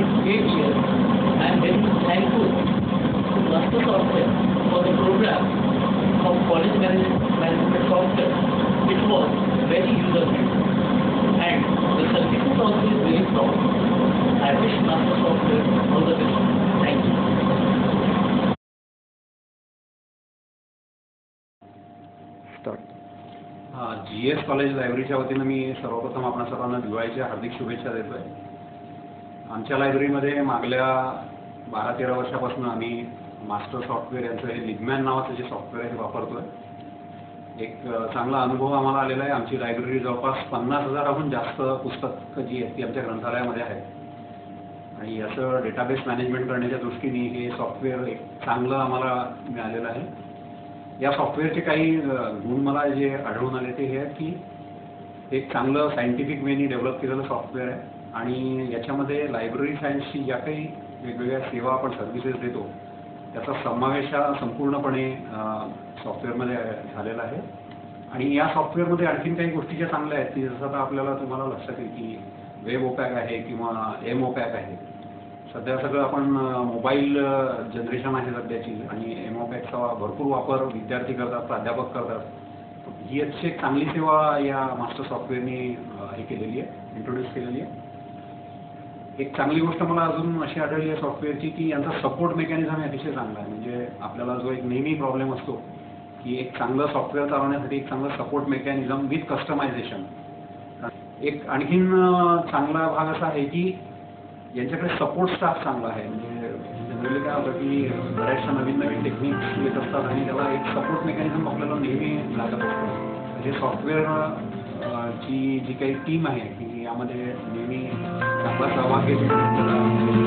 8 years, I am very thankful to Master Software for the program of college management software. It was very user-friendly and the certificate also is very strong. I wish Master Software all the best. Thank you. GS college लायब्ररीच्या वतीनं मी सर्वप्रथम आपणा सर्वांना दिवाळीच्या हार्दिक शुभेच्छा देतोय. आमच्या लायब्ररीमध्ये मागल्या 12-13 वर्षापासून आम्ही मास्टर सॉफ्टवेअर यांचं हे लिगमॅन नावाचं जे सॉफ्टवेअर आहे वापरतोय. एक चांगला अनुभव आम्हाला आलेला आहे. आमची लायब्ररी जवळपास 50,000हून जास्त पुस्तकं जी आहेत ती आमच्या ग्रंथालयामध्ये आहेत आणि याचं डेटाबेस मॅनेजमेंट करण्याच्या दृष्टीने हे सॉफ्टवेअर एक चांगलं आम्हाला मिळालेलं आहे. या सॉफ्टवेअरचे काही गुण मला जे आढळून आले ते हे आहेत की एक चांगलं सायंटिफिक वेनी डेव्हलप केलेलं सॉफ्टवेअर आहे आणि याच्यामध्ये लायब्ररी सायन्सची ज्या काही वेगवेगळ्या सेवा आपण सर्व्हिसेस देतो त्याचा समावेश हा संपूर्णपणे सॉफ्टवेअरमध्ये झालेला आहे. आणि या सॉफ्टवेअरमध्ये आणखीन काही गोष्टी ज्या चांगल्या आहेत की जसं आता आपल्याला तुम्हाला लक्षात येईल की वेब ओपॅक आहे किंवा एम ओपॅक आहे. सध्या सगळं आपण मोबाईल जनरेशन आहे सध्याची आणि एम ओपॅकचा भरपूर वापर विद्यार्थी करतात, प्राध्यापक करतात. ही याची एक चांगली सेवा या मास्टर सॉफ्टवेअरने हे केलेली आहे, इंट्रोड्यूस केलेली आहे. एक चांगली गोष्ट मला अजून अशी आढळली आहे सॉफ्टवेअरची की यांचा सपोर्ट मेकॅनिझम अतिशय चांगला आहे. म्हणजे आपल्याला जो एक नेहमी प्रॉब्लेम असतो की एक चांगलं सॉफ्टवेअर चालवण्यासाठी एक चांगलं सपोर्ट मेकॅनिझम विथ कस्टमायझेशन. एक आणखीन चांगला भाग असा आहे की यांच्याकडे सपोर्ट स्टाफ चांगला आहे. म्हणजे जनरली काय होतं की बऱ्याचशा नवीन नवीन टेक्निक्स येत असतात आणि त्याला एक सपोर्ट मेकॅनिझम आपल्याला नेहमी लागत असतं. हे सॉफ्टवेअर ची जी काही टीम आहे की यामध्ये नेहमी चांगला सहभाग घेते.